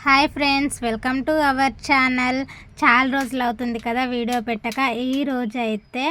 Hi friends, welcome to our channel. చాలా రోజులు అవుతుంది కదా వీడియో పెట్టక. ఈ రోజు అయితే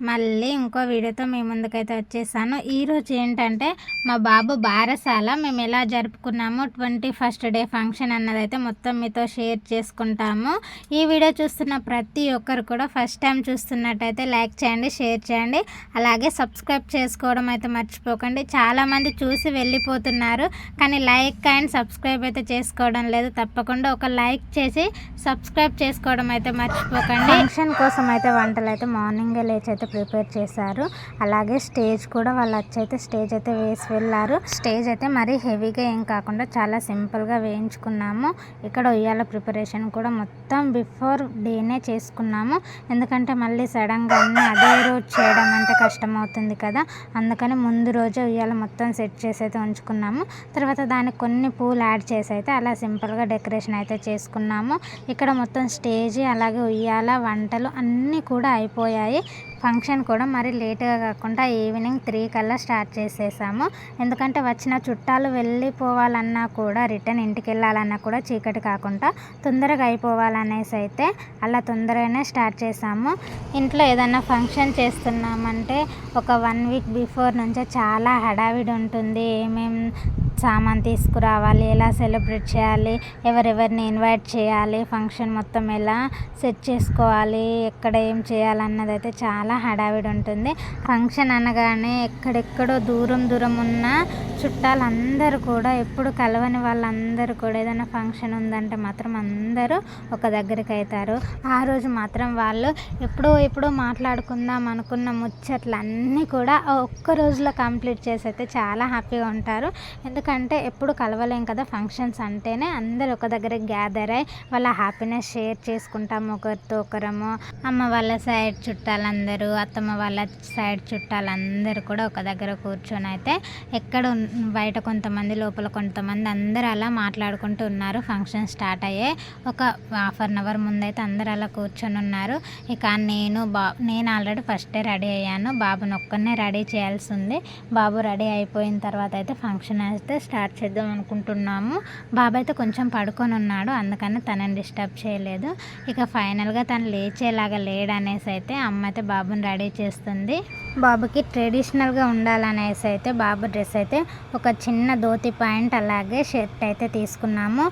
మళ్ళీ ఇంకో వీడియోతో మీ ముందుకైతే వచ్చేసాను. ఈరోజు ఏంటంటే మా బాబు బారసాల మేము ఎలా జరుపుకున్నాము, 21st డే ఫంక్షన్ అన్నదైతే మొత్తం మీతో షేర్ చేసుకుంటాము. ఈ వీడియో చూస్తున్న ప్రతి ఒక్కరు కూడా ఫస్ట్ టైం చూస్తున్నట్టయితే లైక్ చేయండి, షేర్ చేయండి, అలాగే సబ్స్క్రైబ్ చేసుకోవడం అయితే మర్చిపోకండి. చాలామంది చూసి వెళ్ళిపోతున్నారు, కానీ లైక్ అండ్ సబ్స్క్రైబ్ అయితే చేసుకోవడం లేదు. తప్పకుండా ఒక లైక్ చేసి సబ్స్క్రైబ్ చేసుకోవడం అయితే మర్చిపోకండి. ఫంక్షన్ కోసం అయితే వంటలు అయితే మార్నింగే లేచి అయితే ప్రిపేర్ చేశారు. అలాగే స్టేజ్ కూడా వాళ్ళు వచ్చైతే స్టేజ్ అయితే వేసి వెళ్ళారు. స్టేజ్ అయితే మరీ హెవీగా ఏం కాకుండా చాలా సింపుల్గా వేయించుకున్నాము. ఇక్కడ ఉయ్యాల ప్రిపరేషన్ కూడా మొత్తం బిఫోర్ డేనే చేసుకున్నాము. ఎందుకంటే మళ్ళీ సడన్గా అన్నీ అదే రోజు చేయడం అంటే కష్టం అవుతుంది కదా, అందుకని ముందు రోజే ఉయ్యాల మొత్తం సెట్ చేసి అయితే ఉంచుకున్నాము. తర్వాత దానికి కొన్ని పూలు యాడ్ చేసి అయితే అలా సింపుల్గా డెకరేషన్ అయితే చేసుకున్నాము. ఇక్కడ మొత్తం స్టేజ్ అలాగే ఉయ్యాల వంటలు అన్నీ కూడా అయిపోయాయి. ఫంక్షన్ కూడా మరి లేట్గా కాకుండా ఈవినింగ్ 3 కల్లా స్టార్ట్ చేసేసాము. ఎందుకంటే వచ్చిన చుట్టాలు వెళ్ళిపోవాలన్నా కూడా, రిటర్న్ ఇంటికి వెళ్ళాలన్నా కూడా చీకటి కాకుండా తొందరగా అయిపోవాలనేసి అయితే అలా తొందరగానే స్టార్ట్ చేసాము. ఇంట్లో ఏదైనా ఫంక్షన్ చేస్తున్నామంటే ఒక 1 వీక్ బిఫోర్ నుంచే చాలా హడావిడి ఉంటుంది. ఏమేమి సామాన్ తీసుకురావాలి, ఎలా సెలబ్రేట్ చేయాలి, ఎవరెవరిని ఇన్వైట్ చేయాలి, ఫంక్షన్ మొత్తం ఎలా సెట్ చేసుకోవాలి, ఎక్కడ ఏం చేయాలన్నది అయితే చాలా హడావిడి ఉంటుంది. ఫంక్షన్ అనగానే ఎక్కడెక్కడో దూరం దూరం ఉన్న చుట్టాలందరూ కూడా, ఎప్పుడు కలవని వాళ్ళందరూ కూడా ఏదైనా ఫంక్షన్ ఉందంటే మాత్రం అందరూ ఒక దగ్గరికి అవుతారు. ఆ రోజు మాత్రం వాళ్ళు ఎప్పుడో మాట్లాడుకుందాం అనుకున్న ముచ్చట్లన్నీ కూడా ఒక్క రోజులో కంప్లీట్ చేసి అయితే చాలా హ్యాపీగా ఉంటారు. ఎందుకంటే ఎప్పుడు కలవలేం కదా, ఫంక్షన్స్ అంటేనే అందరూ ఒక దగ్గర గ్యాదర్ అయ్యి వాళ్ళ హ్యాపీనెస్ షేర్ చేసుకుంటాము ఒకరితో ఒకరము. అమ్మ వాళ్ళ సైడ్ చుట్టాలందరూ, అత్తమ్మ వాళ్ళ సైడ్ చుట్టాలందరూ కూడా ఒక దగ్గర కూర్చొని అయితే ఎక్కడ బయట కొంతమంది, లోపల కొంతమంది, అందరూ అలా మాట్లాడుకుంటూ ఉన్నారు. ఫంక్షన్ స్టార్ట్ అయ్యే ఒక 1/2 అవర్ ముందైతే అందరూ అలా కూర్చొని ఉన్నారు. ఇక నేను ఆల్రెడీ ఫస్టే రెడీ అయ్యాను. బాబుని ఒక్కనే రెడీ చేయాల్సి ఉంది. బాబు రెడీ అయిపోయిన తర్వాత అయితే ఫంక్షన్ అయితే స్టార్ట్ చేద్దాం అనుకుంటున్నాము. బాబు అయితే కొంచెం పడుకొని ఉన్నాడు, అందుకని తనని డిస్టర్బ్ చేయలేదు. ఇక ఫైనల్గా తను లేచేలాగా లేడనేసి అయితే అమ్మ అయితే బాబుని రెడీ చేస్తుంది. బాబుకి ట్రెడిషనల్గా ఉండాలనేసి అయితే బాబు డ్రెస్ అయితే ఒక చిన్న ధోతి పాయింట్ అలాగే షర్ట్ అయితే తీసుకున్నాము.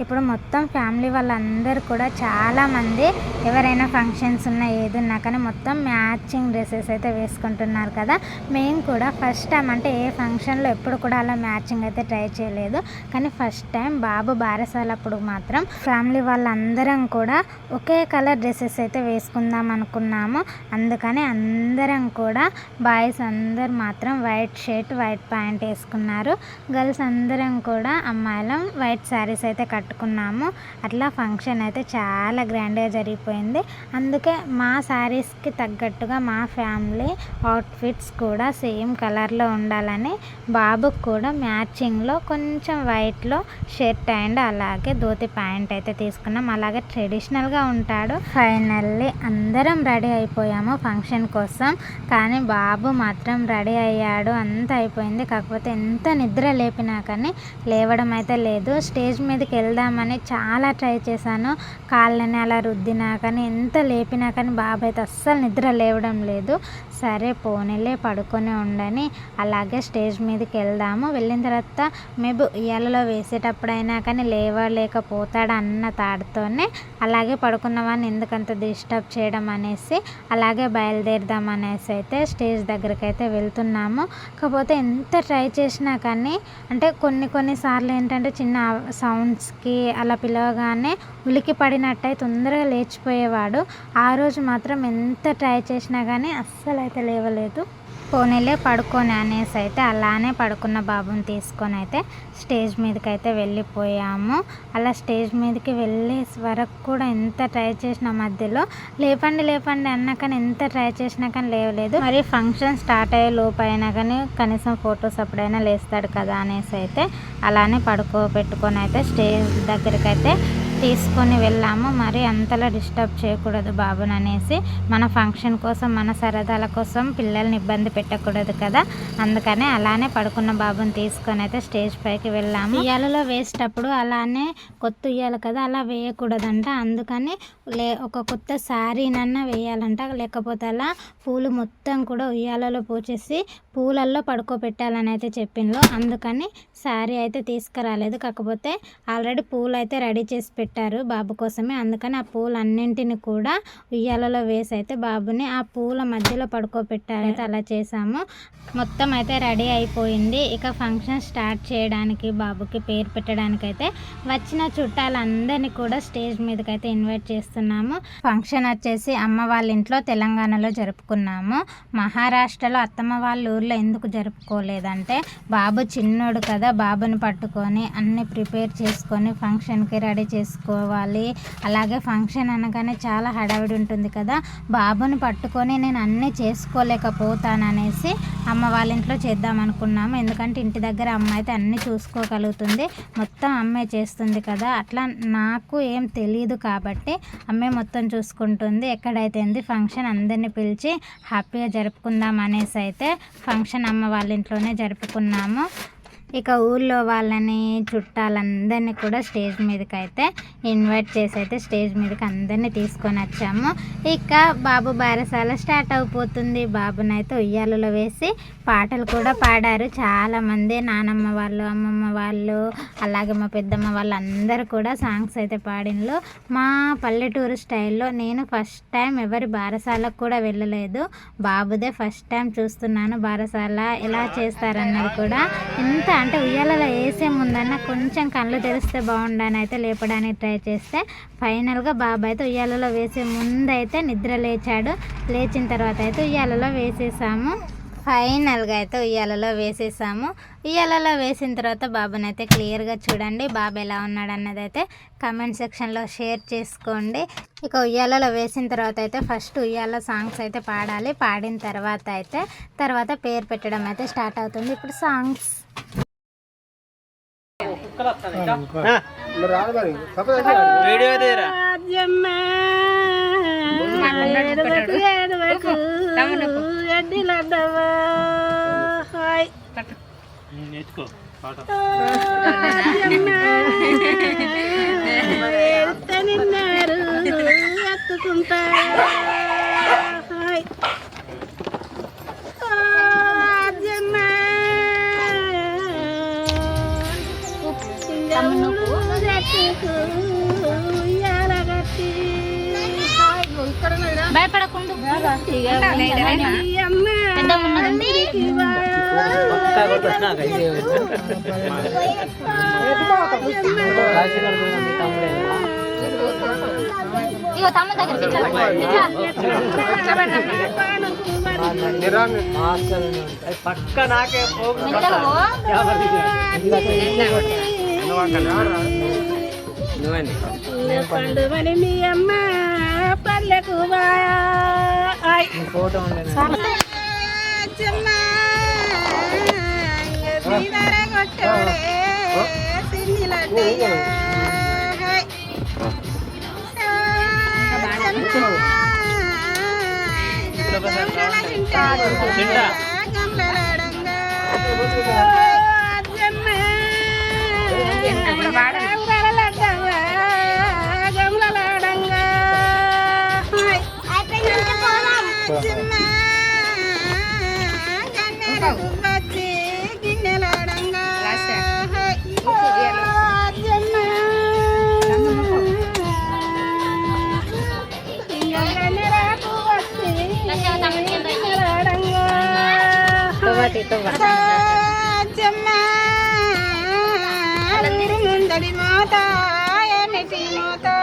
ఇప్పుడు మొత్తం ఫ్యామిలీ వాళ్ళందరూ కూడా చాలామంది ఎవరైనా ఫంక్షన్స్ ఉన్నా ఏదున్నా కానీ మొత్తం మ్యాచింగ్ డ్రెస్సెస్ అయితే వేసుకుంటున్నారు కదా. మేము కూడా ఫస్ట్ టైం, అంటే ఏ ఫంక్షన్లో ఎప్పుడు కూడా అలా మ్యాచింగ్ అయితే ట్రై చేయలేదు, కానీ ఫస్ట్ టైం బాబు బారసాలప్పుడు మాత్రం ఫ్యామిలీ వాళ్ళందరం కూడా ఒకే కలర్ డ్రెస్సెస్ అయితే వేసుకుందాం అనుకున్నాము. అందుకని అందరం కూడా బాయ్స్ అందరు మాత్రం వైట్ షర్ట్, వైట్ ప్యాంట్ వేసుకున్నారు. గర్ల్స్ అందరం కూడా అమ్మాయిలం వైట్ శారీస్ అయితే కట్టుకున్నాము. అట్లా ఫంక్షన్ అయితే చాలా గ్రాండ్గా జరిగిపోయింది. అందుకే మా శారీస్కి తగ్గట్టుగా మా ఫ్యామిలీ అవుట్ఫిట్స్ కూడా సేమ్ కలర్లో ఉండాలని బాబుకు కూడా మ్యాచింగ్లో కొంచెం వైట్లో షర్ట్ అండ్ అలాగే ధోతి ప్యాంట్ అయితే తీసుకున్నాం. అలాగే ట్రెడిషనల్గా ఉంటాడు. ఫైనల్లీ అందరం రెడీ అయిపోయాము ఫంక్షన్ కోసం, కానీ బాబు మాత్రం రెడీ అయ్యాడు. అంతా అయిపోయింది, కాకపోతే ఎంత నిద్ర లేపినా కానీ లేవడం అయితే లేదు. స్టేజ్ మీదకి వెళ్దామని చాలా ట్రై చేశాను, కాళ్ళని అలా రుద్దినా కానీ, ఎంత లేపినా కానీ బాబు అయితే అస్సలు నిద్ర లేవడం లేదు. సరే పోనీలే, పడుకొని ఉండని అలాగే స్టేజ్ మీదకి వెళ్దాము. వెళ్ళిన తర్వాత మేబీ ఉయ్యాలలో వేసేటప్పుడైనా కానీ లేవలేకపోతాడు అన్న తాడుతోనే అలాగే పడుకున్న వాడిని ఎందుకంత డిస్టర్బ్ చేయడం అనేసి అలాగే బయలుదేరదాం అనేసి అయితే స్టేజ్ దగ్గరికి అయితే వెళ్తున్నాము. కాకపోతే ఎంత ట్రై చేసినా కానీ, అంటే కొన్నిసార్లు ఏంటంటే చిన్న సౌండ్స్కి అలా పిలవగానే ఉలికి పడినట్టయి తొందరగా లేచిపోయేవాడు. ఆ రోజు మాత్రం ఎంత ట్రై చేసినా కానీ అస్సలు అయితే లేవలేదు. పోనీలే పడుకొని అనేసి అయితే అలానే పడుకున్న బాబుని తీసుకొని అయితే స్టేజ్ మీదకి అయితే వెళ్ళిపోయాము. అలా స్టేజ్ మీదకి వెళ్ళే వరకు కూడా ఎంత ట్రై చేసిన మధ్యలో లేపండి అన్నా కానీ ఎంత ట్రై చేసినా కానీ లేవలేదు. మరి ఫంక్షన్ స్టార్ట్ అయ్యే లోపు అయినా కానీ కనీసం ఫొటోస్ అప్పుడైనా లేస్తాడు కదా అనేసి అయితే అలానే పడుకోబెట్టుకొని అయితే స్టేజ్ దగ్గరికి అయితే తీసుకొని వెళ్ళాము. మరి అంతలా డిస్టర్బ్ చేయకూడదు బాబుని అనేసి, మన ఫంక్షన్ కోసం మన సరదాల కోసం పిల్లల్ని ఇబ్బంది పెట్టకూడదు కదా, అందుకనే అలానే పడుకున్న బాబుని తీసుకొని అయితే స్టేజ్ పైకి వెళ్ళాము. ఉయ్యాలలో వేసేటప్పుడు అలానే కొత్త ఉయ్యాలి కదా, అలా వేయకూడదంట. అందుకని ఒక కొత్త శారీనన్నా వేయాలంట, లేకపోతే అలా పూలు మొత్తం కూడా ఉయ్యాలలో పోసేసి పూలల్లో పడుకోబెట్టాలని అయితే చెప్పిండ్రు. అందుకని శారీ అయితే తీసుకురాలేదు, కాకపోతే ఆల్రెడీ పూలు అయితే రెడీ చేసి పెట్టారు బాబు కోసమే. అందుకని ఆ పూలన్నింటిని కూడా ఉయ్యాలలో వేసి అయితే బాబుని ఆ పూల మధ్యలో పడుకోబెట్టారైతే అలా చేసాము. మొత్తం అయితే రెడీ అయిపోయింది. ఇక ఫంక్షన్ స్టార్ట్ చేయడానికి బాబుకి పేరు పెట్టడానికి అయితే వచ్చిన చుట్టాలందరినీ కూడా స్టేజ్ మీదకి అయితే ఇన్వైట్ చేస్తున్నాము. ఫంక్షన్ వచ్చేసి అమ్మ వాళ్ళ ఇంట్లో తెలంగాణలో జరుపుకున్నాము. మహారాష్ట్రలో అత్తమ్మ వాళ్ళ ఊర్లో ఎందుకు జరుపుకోలేదంటే, బాబు చిన్నోడు కదా, బాబుని పట్టుకొని అన్ని ప్రిపేర్ చేసుకొని ఫంక్షన్కి రెడీ చేసుకోవాలి. అలాగే ఫంక్షన్ అనగానే చాలా హడావిడి ఉంటుంది కదా, బాబుని పట్టుకొని నేను అన్నీ చేసుకోలేకపోతాననేసి అమ్మ వాళ్ళ ఇంట్లో చేద్దాం అనుకున్నాము. ఎందుకంటే ఇంటి దగ్గర అమ్మ అయితే అన్నీ చూసుకోగలుగుతుంది, మొత్తం అమ్మే చేస్తుంది కదా, అట్లా నాకు ఏం తెలియదు కాబట్టి అమ్మే మొత్తం చూసుకుంటుంది. ఎక్కడైతే ఫంక్షన్ అందరినీ పిలిచి హ్యాపీగా జరుపుకుందాం అనేసి అయితే ఫంక్షన్ అమ్మ వాళ్ళ ఇంట్లోనే జరుపుకున్నాము. ఇక ఊళ్ళో వాళ్ళని చుట్టాలందరినీ కూడా స్టేజ్ మీదకి అయితే ఇన్వైట్ చేసి అయితే స్టేజ్ మీదకి అందరినీ తీసుకొని వచ్చాము. ఇక బాబు బారసాల స్టార్ట్ అయిపోతుంది. బాబునైతే ఉయ్యాలలో వేసి పాటలు కూడా పాడారు చాలామంది, నానమ్మ వాళ్ళు, అమ్మమ్మ వాళ్ళు, అలాగే మా పెద్దమ్మ వాళ్ళు అందరూ కూడా సాంగ్స్ అయితే పాడినలు. మా పల్లెటూరు స్టైల్లో నేను ఫస్ట్ టైం ఎవరి బారసాలకు కూడా వెళ్ళలేదు, బాబుదే ఫస్ట్ టైం చూస్తున్నాను. బారసాల ఎలా చేస్తారన్నది కూడా ఎంత అంటే ఉయ్యాలలో వేసే ముందన్న కొంచెం కళ్ళు తెరిస్తే బాగుండని అయితే లేపడానికి ట్రై చేస్తే ఫైనల్గా బాబు అయితే ఉయ్యాలలో వేసే ముందైతే నిద్ర లేచాడు. లేచిన తర్వాత అయితే ఉయ్యాలలో వేసేసాము. ఫైనల్గా అయితే ఉయ్యాలలో వేసేసాము. ఉయ్యాలలో వేసిన తర్వాత బాబుని అయితే క్లియర్గా చూడండి, బాబు ఎలా ఉన్నాడు అన్నది అయితే కామెంట్ సెక్షన్లో షేర్ చేసుకోండి. ఇక ఉయ్యాలలో వేసిన తర్వాత అయితే ఫస్ట్ ఉయ్యాల సాంగ్స్ అయితే పాడాలి. పాడిన తర్వాత పేరు పెట్టడం అయితే స్టార్ట్ అవుతుంది. ఇప్పుడు సాంగ్స్ భయపడకుండా పక్క నాకే పండుమని మీ అమ్మ పల్లెకు ఫోటో ముందడి మాత ఎన్నిటి మాత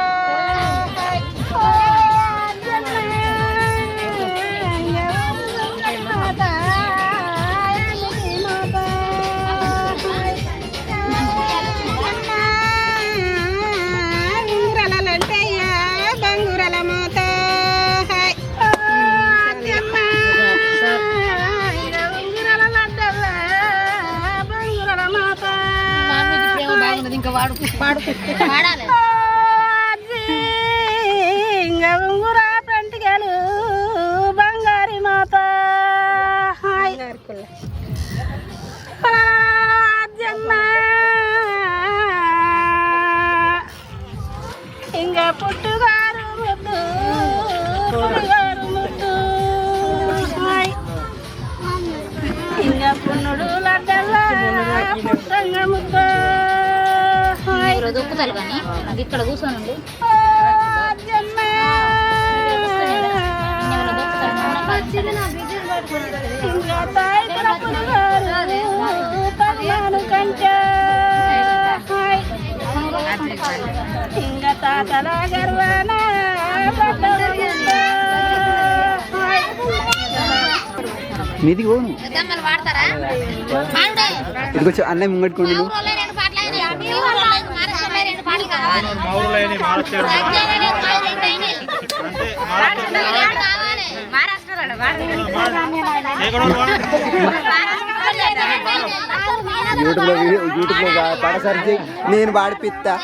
పాడాలి ఇంకా పుట్టుగారు ముద్దు పుట్టుగారు ముద్దు ఇంకా పున్నుడు లడ్డల్లా పుట్టంగా ముద్దు దొక్కుతారు కానీ నాకు ఇక్కడ కూర్చోనండి ఇంకా తాయి కంటే ఇంకా తాతల గర్వాన మీది పోను వాడతారా ఇదిగో అన్నయ్య ముంగట్టుకోండి యూట్యూబ్లో పాట సర్చ్ చేయి నేను పాడిపిస్తా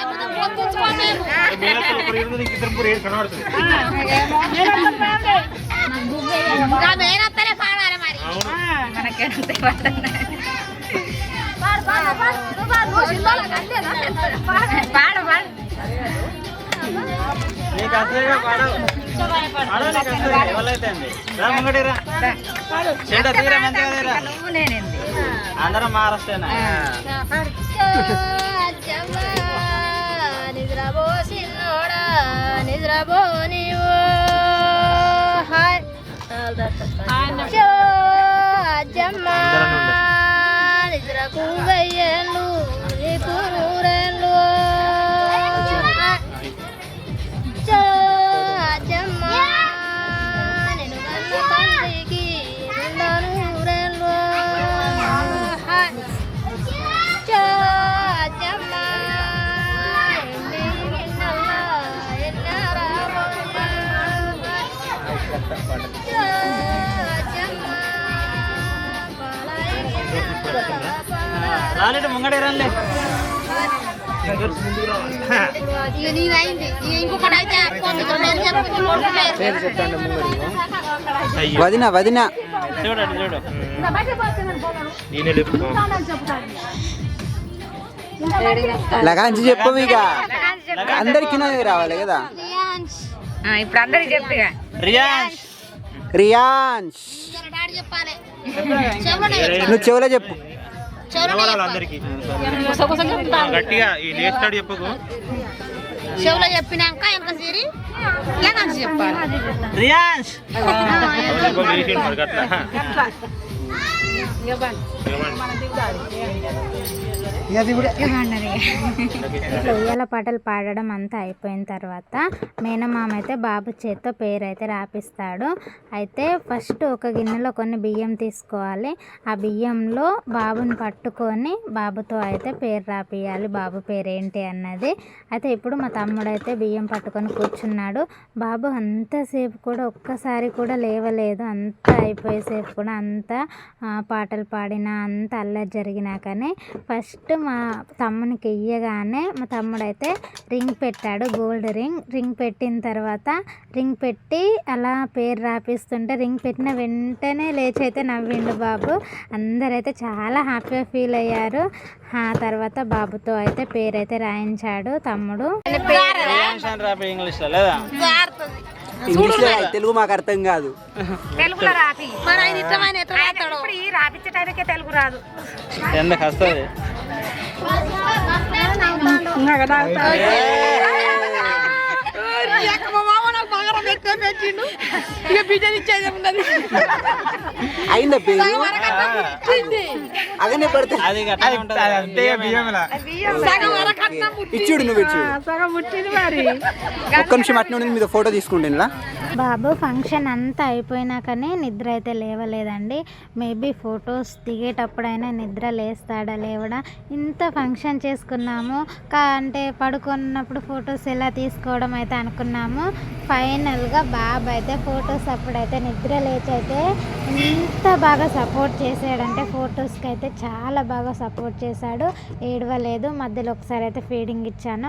అందరం మహారాష్ట్ర నిద్రబో సిన్నోడా నిద్రబో నీవు అజ్జమ్మ నిద్రకు వెయ్యేళ్ళు నీకు నూరేళ్ళు అజ్జమ్మ నేను కన్న తండ్రికి నిండా నూరేళ్ళు అజ్జమ్మ రాలేడు ముంగడే రాలే వదిన వదిన చూడండి చూడు లగాంచి చెప్పు ఇక అందరికి రావాలి కదా ఇప్పుడు అందరికి చెప్తా రియాన్స్ రియాన్స్ చెప్పాలి నువ్వు చెవులో చెప్పు గట్టిగా ఈ నేస్తాడు చెప్పకు చెవులో చెప్పినాక ఎంత సిరి లేదంటే చెప్పాలి రియాన్స్ ఉయ్యాల పాటలు పాడడం అంతా అయిపోయిన తర్వాత మేనమామ అయితే బాబు చేత్తో పేరు అయితే రాపిస్తాడు. అయితే ఫస్ట్ ఒక గిన్నెలో కొన్ని బియ్యం తీసుకోవాలి. ఆ బియ్యంలో బాబుని పట్టుకొని బాబుతో అయితే పేరు రాపియాలి. బాబు పేరు ఏంటి అన్నది. అయితే ఇప్పుడు మా తమ్ముడు అయితే బియ్యం పట్టుకొని కూర్చున్నాడు. బాబు అంతసేపు కూడా ఒక్కసారి కూడా లేవలేదు. అంతా అయిపోయేసేపు కూడా అంతా పాటలు పాడినా అంత అల్లరి జరిగినా కానీ ఫస్ట్ మా తమ్మునికి ఇయ్యగానే మా తమ్ముడు అయితే రింగ్ పెట్టాడు, గోల్డ్ రింగ్ పెట్టిన తర్వాత రింగ్ పెట్టి అలా పేరు రాపిస్తుంటే రింగ్ పెట్టిన వెంటనే లేచి అయితే నవ్విండు బాబు. అందరైతే చాలా హ్యాపీగా ఫీల్ అయ్యారు. ఆ తర్వాత బాబుతో అయితే పేరు అయితే రాయించాడు తమ్ముడు. ఇంగ్లీష్లో తెలుగు మాకు అర్థం కాదు. తెలుగులో రాపి మన ఆయన ఇష్టమైన రాపించడానికి తెలుగు రాదు. ఎందుకు వస్తుంది అయిందా పేరు అదనే పడితే ఇచ్చుడు నువ్వు ఇచ్చుడు. ఒక్క నిమిషం అట్నే మీద ఫోటో తీసుకుంటేనా. బాబు ఫంక్షన్ అంతా అయిపోయినాకనే నిద్ర అయితే లేవలేదండి. మేబీ ఫొటోస్ దిగేటప్పుడైనా నిద్ర లేస్తాడా లేవడా. ఇంత ఫంక్షన్ చేసుకున్నాము అంటే పడుకున్నప్పుడు ఫొటోస్ ఎలా తీసుకోవడం అయితే అనుకున్నాము. ఫైనల్గా బాబు అయితే ఫొటోస్ అప్పుడైతే నిద్ర లేచి అయితే ఎంత బాగా సపోర్ట్ చేశాడంటే ఫొటోస్కి అయితే చాలా బాగా సపోర్ట్ చేశాడు. ఏడవలేదు. మధ్యలో ఒకసారి అయితే అయితే ఫీడింగ్ ఇచ్చాను.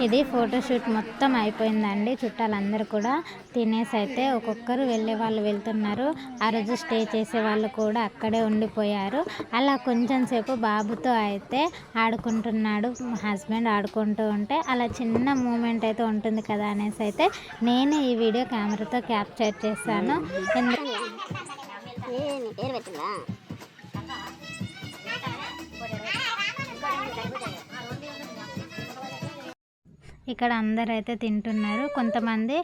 ఇది ఫోటోషూట్ మొత్తం అయిపోయిందండి. చుట్టాలందరూ కూడా తినేసి అయితే ఒక్కొక్కరు వెళ్ళే వాళ్ళు వెళ్తున్నారు. ఆ రోజు స్టే చేసే వాళ్ళు కూడా అక్కడే ఉండిపోయారు. అలా కొంచెం సేపు బాబుతో అయితే ఆడుకుంటున్నాడు హస్బెండ్. ఆడుకుంటూ ఉంటే అలా చిన్న మూమెంట్ అయితే ఉంటుంది కదా అనేసి అయితే నేను ఈ వీడియో కెమెరాతో క్యాప్చర్ చేశాను. ఇక్కడ అందరు అయితే తింటున్నారు. కొంతమంది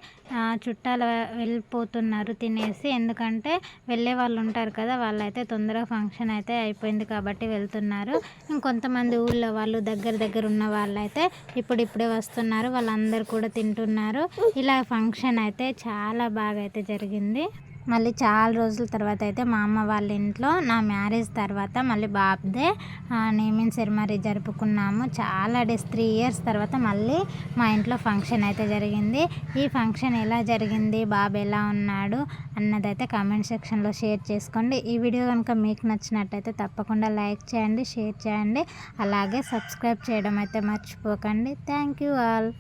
చుట్టాలు వెళ్ళిపోతున్నారు తినేసి, ఎందుకంటే వెళ్ళే వాళ్ళు ఉంటారు కదా, వాళ్ళైతే తొందరగా ఫంక్షన్ అయితే అయిపోయింది కాబట్టి వెళ్తున్నారు. ఇంకొంతమంది ఊళ్ళో వాళ్ళు దగ్గర ఉన్న వాళ్ళైతే ఇప్పుడిప్పుడే వస్తున్నారు. వాళ్ళందరూ కూడా తింటున్నారు. ఇలా ఫంక్షన్ అయితే చాలా బాగా అయితే జరిగింది. మళ్ళీ చాలా రోజుల తర్వాత అయితే మా అమ్మ వాళ్ళ ఇంట్లో నా మ్యారేజ్ తర్వాత మళ్ళీ బాబుదే నేమింగ్ సెరమనీ జరుపుకున్నాము. చాలా డేస్ 3 years తర్వాత మళ్ళీ మా ఇంట్లో ఫంక్షన్ అయితే జరిగింది. ఈ ఫంక్షన్ ఎలా జరిగింది, బాబు ఎలా ఉన్నాడు అన్నదైతే కామెంట్ సెక్షన్లో షేర్ చేసుకోండి. ఈ వీడియో కనుక మీకు నచ్చినట్టయితే తప్పకుండా లైక్ చేయండి, షేర్ చేయండి, అలాగే సబ్స్క్రైబ్ చేయడం అయితే మర్చిపోకండి. Thank you all.